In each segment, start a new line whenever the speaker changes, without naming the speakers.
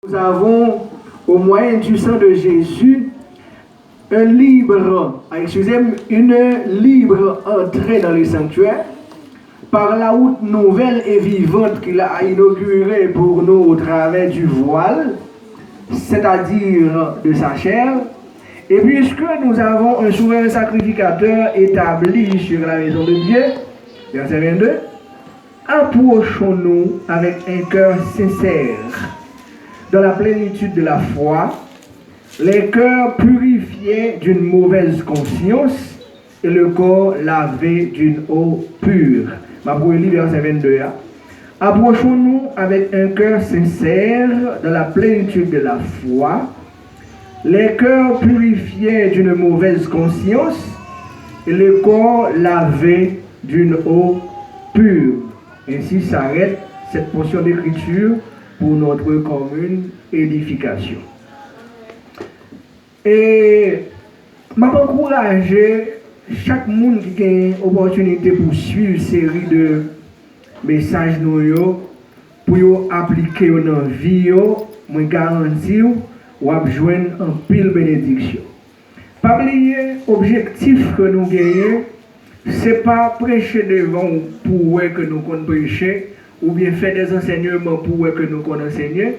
Nous avons, au moyen du sang de Jésus, une libre entrée dans le sanctuaire par la route nouvelle et vivante qu'il a inaugurée pour nous au travers du voile, c'est-à-dire de sa chair. Et puisque nous avons un souverain sacrificateur établi sur la maison de Dieu, verset 22, approchons-nous avec un cœur sincère, dans la plénitude de la foi, les cœurs purifiés d'une mauvaise conscience et le corps lavé d'une eau pure. Ma pour lire verset 22. Approchons-nous avec un cœur sincère dans la plénitude de la foi, les cœurs purifiés d'une mauvaise conscience et le corps lavé d'une eau pure. Ainsi s'arrête cette portion d'écriture pour notre commune édification. Et m'a encouragé chaque monde qui a une opportunité pour suivre une série de messages pour appliquer dans la vie, moi garantis ou joindre en pile bénédiction. Pas oublier l'objectif que nous gagnons, c'est pas prêcher devant pour que nous connaissons prêcher ou bien faire des enseignements pour que nous connaissons enseigner,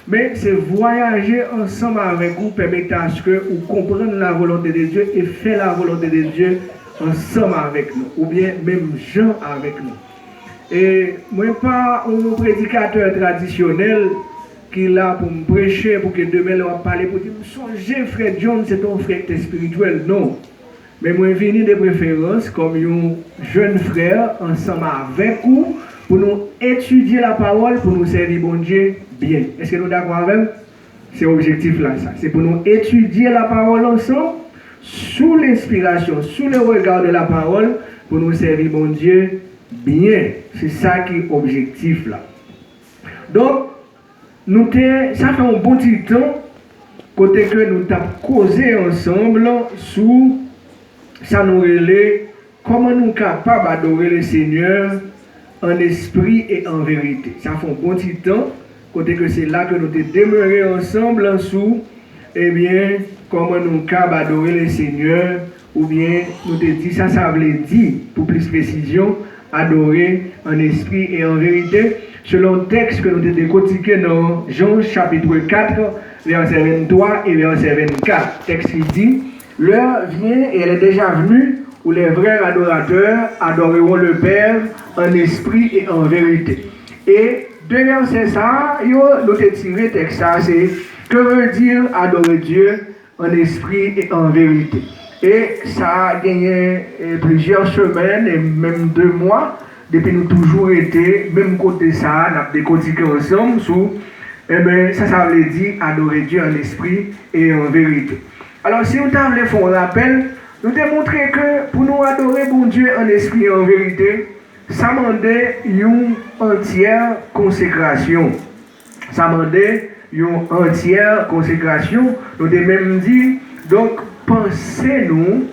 mais c'est voyager ensemble avec vous, permettre à ce que vous compreniez la volonté de Dieu et faire la volonté de Dieu ensemble avec nous, ou bien même gens avec nous. Et moi, pas un prédicateur traditionnel qui est là pour me prêcher, pour que demain on va parler, pour dire, songez frère John, c'est ton frère spirituel. Non. Mais moi, je viens de préférence comme un jeune frère ensemble avec vous, pour nous étudier la parole, pour nous servir bon Dieu bien. Est-ce que nous sommes d'accord avec? C'est l'objectif là, ça. C'est pour nous étudier la parole ensemble, sous l'inspiration, sous le regard de la parole, pour nous servir bon Dieu bien. C'est ça qui est l'objectif là. Donc, ça fait un bon petit temps, côté que nous avons causé ensemble, sous ça nous relève, comment nous sommes capables d'adorer le Seigneur en esprit et en vérité. Ça fait un bon petit temps, côté que c'est là que nous sommes demeurés ensemble en sous, eh bien, comment nous sommes capables d'adorer le Seigneur, ou bien nous te dit ça veut dire, pour plus de précision, adorer en esprit et en vérité, selon le texte que nous avons décortiqué dans Jean chapitre 4, verset 23 et verset 24. Texte qui dit, l'heure vient et elle est déjà venue où les vrais adorateurs adoreront le Père en esprit et en vérité. Et deux versets ça, nous avons tiré texte ça, c'est que veut dire adorer Dieu en esprit et en vérité. Et ça a gagné plusieurs semaines et même 2 mois, depuis nous toujours été, même côté ça, nous avons décortiqué ensemble, sous, eh bien, ça veut dire adorer Dieu en esprit et en vérité. Alors, si nous avons fait un rappel, nous avons montré que pour nous adorer bon Dieu en esprit et en vérité, ça demandait une entière consécration. Ça demandait une entière consécration. Nous avons même dit, donc, pensez-nous,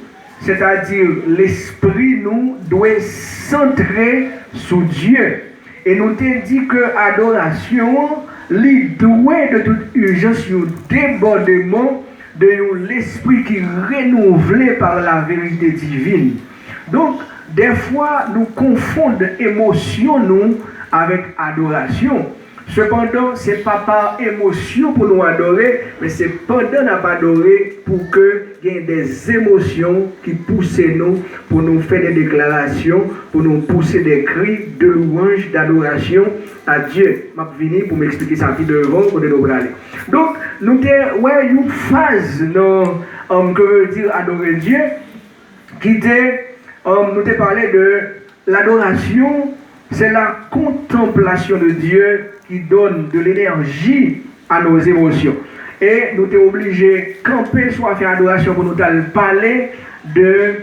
c'est-à-dire l'esprit nous doit centrer sur Dieu. Et nous avons dit que l'adoration, doit de toute urgence, un débordement de l'esprit qui est renouvelé par la vérité divine. Donc, des fois, nous confondons émotion nous avec adoration. Cependant, ce n'est pas par émotion pour nous adorer, mais c'est pendant nous adorer pour qu'il y ait des émotions qui poussent nous, pour nous faire des déclarations, pour nous pousser des cris de louange, d'adoration à Dieu. Je vais venir pour m'expliquer ça plus devant pour nous aller. Donc, nous avons une phase dans que veut dire adorer Dieu, qui était, nous avons parlé de l'adoration, c'est la contemplation de Dieu qui donne de l'énergie à nos émotions. Et nous sommes obligés de camper, soit faire adoration pour nous parler de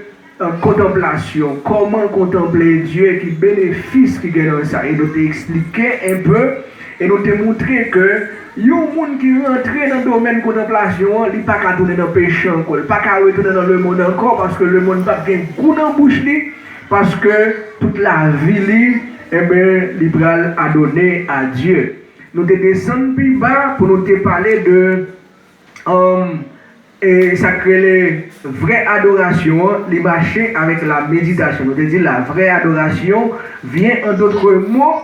contemplation. Comment contempler Dieu, qui bénéfice qui gagne dans ça. Et nous avons expliqué un peu, et nous avons montré que il y a des gens qui rentrent dans le domaine de contemplation, ils ne peuvent pas tourner dans le péché encore, ils ne peuvent pas retourner dans le monde encore, parce que le monde n'a pas un goût dans la bouche, parce que toute la vie, eh bien, libéral a donné à Dieu. nous te descendre plus bas pour nous te parler de et ça crée les vraies adorations, les marcher avec la méditation. Nous te dit la vraie adoration vient en d'autres mots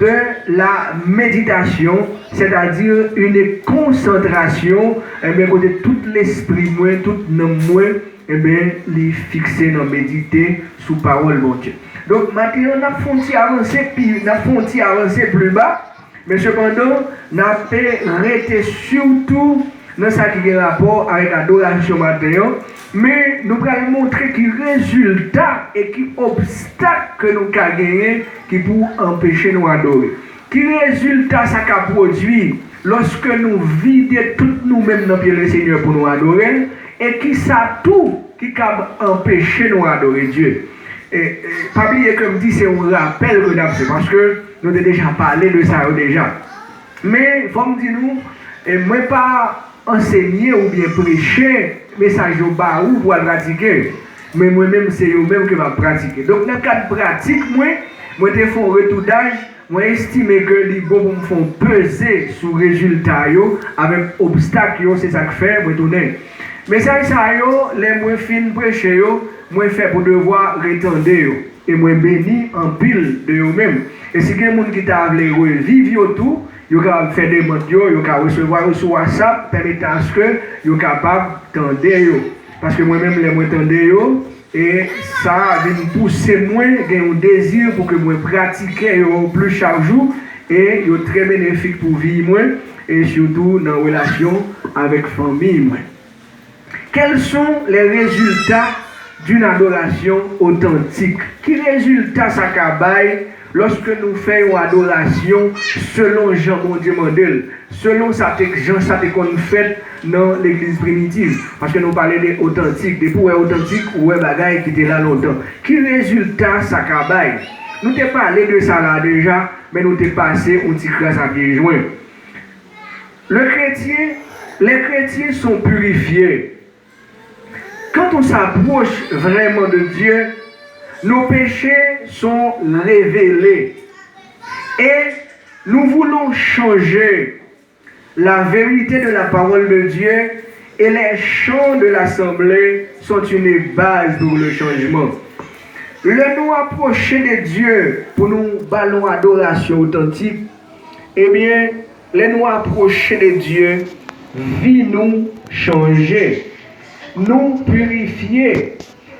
de la méditation, c'est-à-dire une concentration, côté tout l'esprit moi, tout nos moi, les fixer dans méditer sous parole mon Dieu. Donc maintenant on a font avancer plus bas, mais cependant on a arrêté surtout dans ça qui a rapport avec l'adoration matin, mais nous allons montrer qui résultat et qui obstacle que nous avons gagné qui pour empêcher nous adorer. Qui résultat ça a produit lorsque nous vidons tout nous-mêmes dans le Seigneur pour nous adorer et qui ça tout qui a empêché nous adorer Dieu. Et pas oublier que me dit c'est un rappel que nous avons fait parce que nous avons déjà parlé de ça déjà. Mais il faut me dire nous et moi pas enseigner ou bien prêcher message au bas ou pour le pratiquer mais moi-même c'est eux-mêmes qui va pratiquer donc dans le cadre pratique moi te font retour d'âge moi estime que les bon pour me font peser sur résultat yo avec obstacle yo c'est ça que fait moi tourner mais ça yo les moi fin prêcher yo moi fait pour devoir retendre yo et moi béni en pile de eux-mêmes et si quelqu'un monde qui t'a voulu vivre tout vous pouvez faire des mots, vous pouvez recevoir sur WhatsApp, permettant à ce que vous soyez capable d'entendre. Parce que moi-même, je m'entends et ça vient pousser moi, j'ai un désir pour que je pratique plus chaque jour et c'est très bénéfique pour vivre et surtout dans la relation avec la famille. Quels sont les résultats d'une adoration authentique? Quels résultats ça cabaye lorsque nous faisons adoration selon Jean mon Dieu modèle, selon Jean ça qu'on fait dans l'église primitive, parce que nous parlons des authentiques, des pour authentiques ou des bagailles qui étaient là longtemps. Quel résultat ça cabaye? Nous t'ai parlé de ça là déjà, mais nous t'ai passé un petit grâce à pieds joints. Les chrétiens sont purifiés. Quand on s'approche vraiment de Dieu, nos péchés sont révélés et nous voulons changer la vérité de la parole de Dieu et les chants de l'assemblée sont une base pour le changement. Le nous approcher de Dieu pour nous ballons adoration authentique, eh bien, le nous approcher de Dieu, vie nous changer, nous purifier.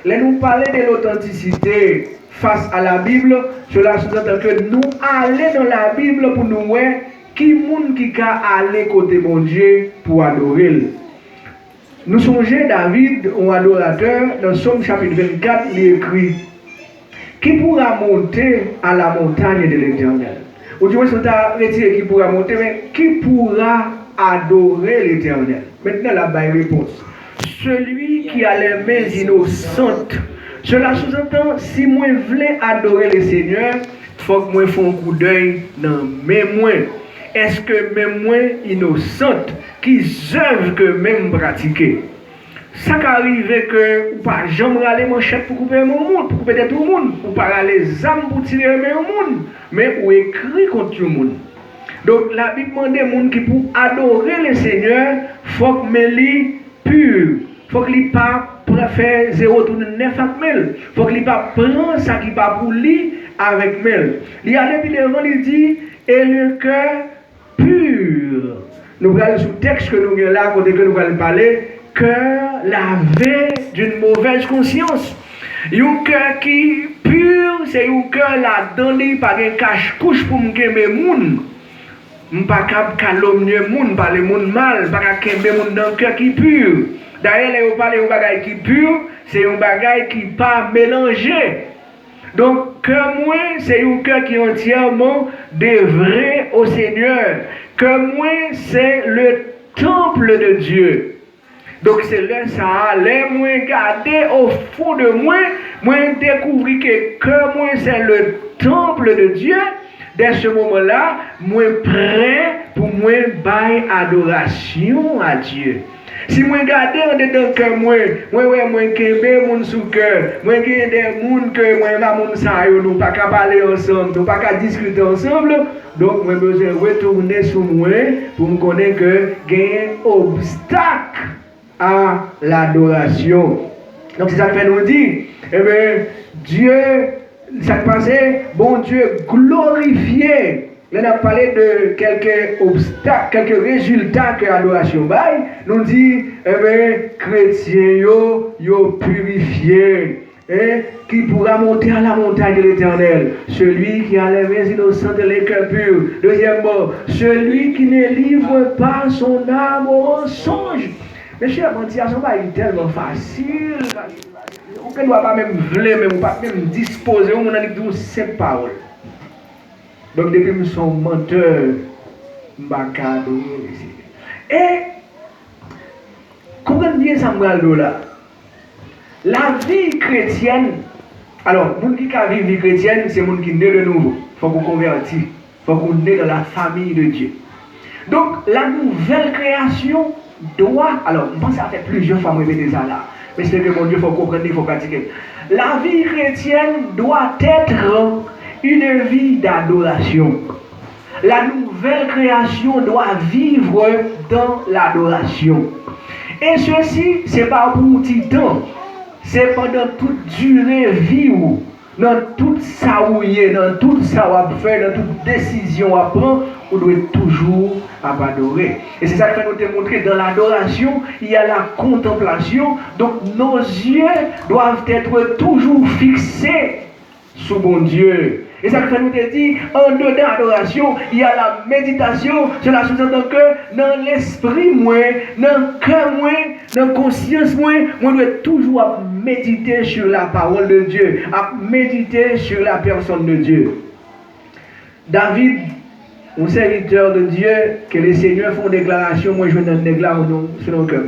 Là, nous parler de l'authenticité face à la Bible, cela sous-entend que nous allons dans la Bible pour nous voir qui monde qui a aller côté mon Dieu pour adorer. Nous songeons David, un adorateur, dans Somme chapitre 24, il écrit qui pourra monter à la montagne de l'Éternel. Aujourd'hui, on a retiré qui pourra monter, mais qui pourra adorer l'Éternel? Maintenant, la bonne réponse. Celui qui a les mains innocentes. Cela sous-entend, si moi voulais adorer le Seigneur, il faut que moi fasse un coup d'œil dans mes mains. Est-ce que mes mains innocentes, qui œuvrent que même pratiquer? Ça arrive que ou pas jamais aller manchette pour couper mon monde, pour couper tout le monde, ou pas aller les âmes pour tirer mes monde, mais ou écrit contre le monde. Donc la Bible demande des gens qui pour adorer le Seigneur, faut que mes pur. Faut qu'il pas faire 0,9 avec mel. Faut qu'il pas prendre ça qui pas pour lui avec mel. Il y a depuis devant il dit et le cœur pur. Nous regardons sous texte que nous avons là côté que nous allons parler cœur lavé d'une mauvaise conscience. Un cœur qui pur, c'est un cœur là donné par un cache-couche pour me gagner moun. Pas capable calomnier moun, parler moun mal, pas capable moun dans cœur qui pur. D'ailleurs, on parle de bagaille qui pur, c'est un bagaille qui pas mélangé. Donc, cœur moi, c'est un cœur qui est entièrement dévré au Seigneur. Cœur moi, c'est le temple de Dieu. Donc, c'est là ça, les moi garder au fond de moi, moi découvrir que cœur moi, c'est le temple de Dieu. Dès ce moment-là, moi prêt pour moi bailler adoration à Dieu. Si moi regarde en dedans cœur moi kembe moun sous cœur, moi gen des moun que moi va moun sa yo nous pas ka parler ensemble, nous pas ka discuter ensemble. Donc moi besoin retourner sur moi pour me connaître que gagne obstacle à l'adoration. Donc c'est ça que fait nous dire, eh bien Dieu, ça qui passait, bon Dieu glorifié. Là, on a parlé de quelques obstacles, quelques résultats que l'adoration baille. Nous dit, eh bien, chrétiens, yo purifié. Qui pourra monter à la montagne de l'Éternel? Celui qui a les mains innocentes et les cœurs purs. Deuxièmement, celui qui ne livre pas son âme au mensonge. Mes chers, mentir, ça va être tellement facile. On ne doit pas même vouloir, même pas même disposer, on a dit cette parole. Donc, depuis que nous sommes menteurs, et comprenez bien ça, là. La vie chrétienne, alors, les gens qui vivent la vie chrétienne, c'est les gens qui naissent de nouveau. Il faut qu'on convertisse. Il faut qu'on naisse dans la famille de Dieu. Donc, la nouvelle création doit, alors, je pense que ça fait plusieurs fois que je répète ça là. Mais c'est que mon Dieu, il faut comprendre, il faut pratiquer. La vie chrétienne doit être une vie d'adoration. La nouvelle création doit vivre dans l'adoration. Et ceci, ce n'est pas pour un petit temps. C'est pendant toute durée vie ou dans tout ça où il est, dans tout ça où on fait, dans toute décision à prendre, on doit toujours adorer. Et c'est ça que nous te montrer dans l'adoration, il y a la contemplation. Donc nos yeux doivent être toujours fixés sur bon Dieu. Et ça que nous te dit, en dedans l'adoration, il y a la méditation. Cela sous-entend que dans l'esprit, moi, dans le cœur, moi, dans la conscience, moi dois toujours méditer sur la parole de Dieu, à méditer sur la personne de Dieu. David, un serviteur de Dieu, que les seigneurs font déclaration, moi je vais dans une déclaration sur nos cœurs.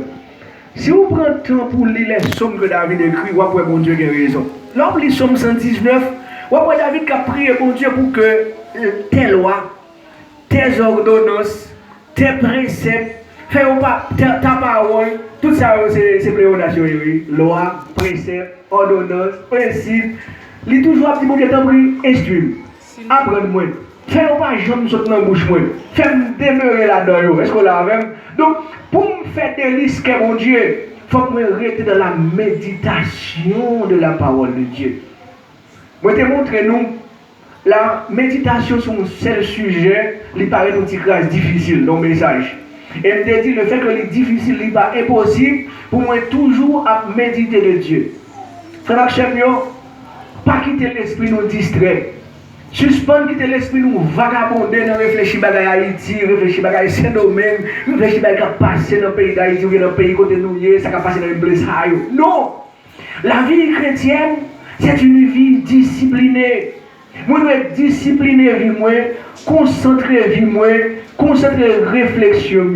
Si vous prenez le temps pour lire les psaumes que David écrit, vous pouvez bon Dieu qui a raison. L'homme lit Psaume 119. Après David qui a prié pour Dieu pour que tes lois, tes ordonnances, tes préceptes, ta parole, tout ça c'est pléonation, loi, préceptes, ordonnances, principes. Il toujours un petit peu de temps pour instruire. Apprendre-moi. Fais-moi pas jamais sauter dans la bouche. Fais-moi demeurer là-dedans. Est-ce qu'on l'a même? Donc, pour me faire des risques, mon Dieu, il faut que je reste dans la méditation de la parole de Dieu. Je vais te montrer nous, la méditation sur un seul sujet, il paraît un petit grâce difficile dans le message. Et je te dis, le fait que c'est difficile, il n'est pas impossible, pour moi toujours à méditer de Dieu. Frère Marchem, pas quitter l'esprit nous distrait. Suspendre quitter l'esprit nous vagabonder, nous réfléchir à Haïti, réfléchir à Saint-Domingue, réfléchir à ce qui a passé dans le pays d'Haïti, ou dans le pays côté nous, ça qui a passé dans le blessé. Non! La vie chrétienne, c'est une vie disciplinée. Moi, je dois être discipliné, concentrer, concentrer réflexion,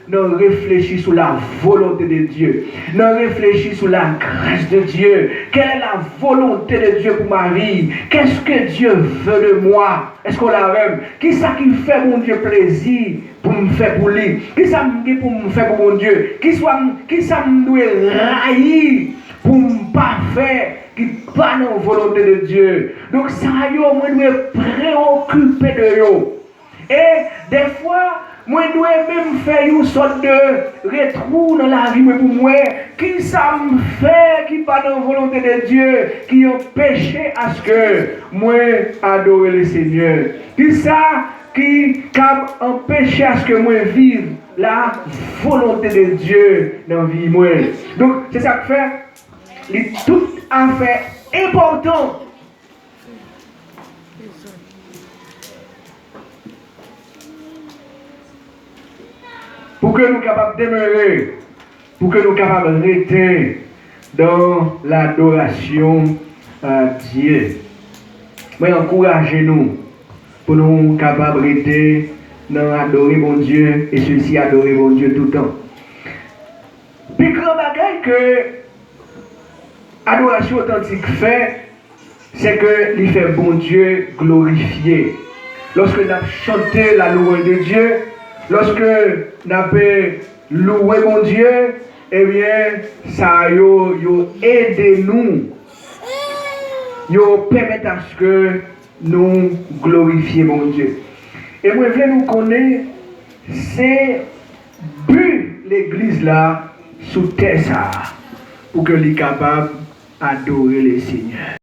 non réfléchir sur la volonté de Dieu, non réfléchir sur la grâce de Dieu. Quelle est la volonté de Dieu pour ma vie? Qu'est-ce que Dieu veut de moi? Est-ce qu'on l'a même? Qui ça qui fait mon Dieu plaisir pour me faire pour lui? Qui ça me dit pour me faire pour mon Dieu? Qui ça me doit railler pour ne pas faire qui pas dans la volonté de Dieu? Donc ça yo moi dois préoccuper de yo. Et des fois moi dois même faire une sorte de retour dans la vie pour moi qui ça me fait qui pas dans la volonté de Dieu qui ont péché à ce que moi adorer le Seigneur. Qui ça qui empêche à ce que moi vive la volonté de Dieu dans la vie moi. Donc c'est ça que fait les tout à fait important. Pour que nous soyons capables de demeurer, pour que nous soyons capables de rester dans l'adoration à Dieu. Mais encouragez-nous pour nous soyons capables de rester dans l'adorer mon Dieu et ceci adorer mon Dieu tout le temps. Puis grand bagage que adoration authentique fait, c'est que il fait bon Dieu glorifier. Lorsque nous avons chanté la louange de Dieu, lorsque nous avons louer mon Dieu, eh bien, ça yo aide nous, yo permet à ce que nous glorifions mon Dieu. Et moi, je veux nous connaître, c'est but l'église là, sous terre ça, pour que les capables d'adorer le Seigneur.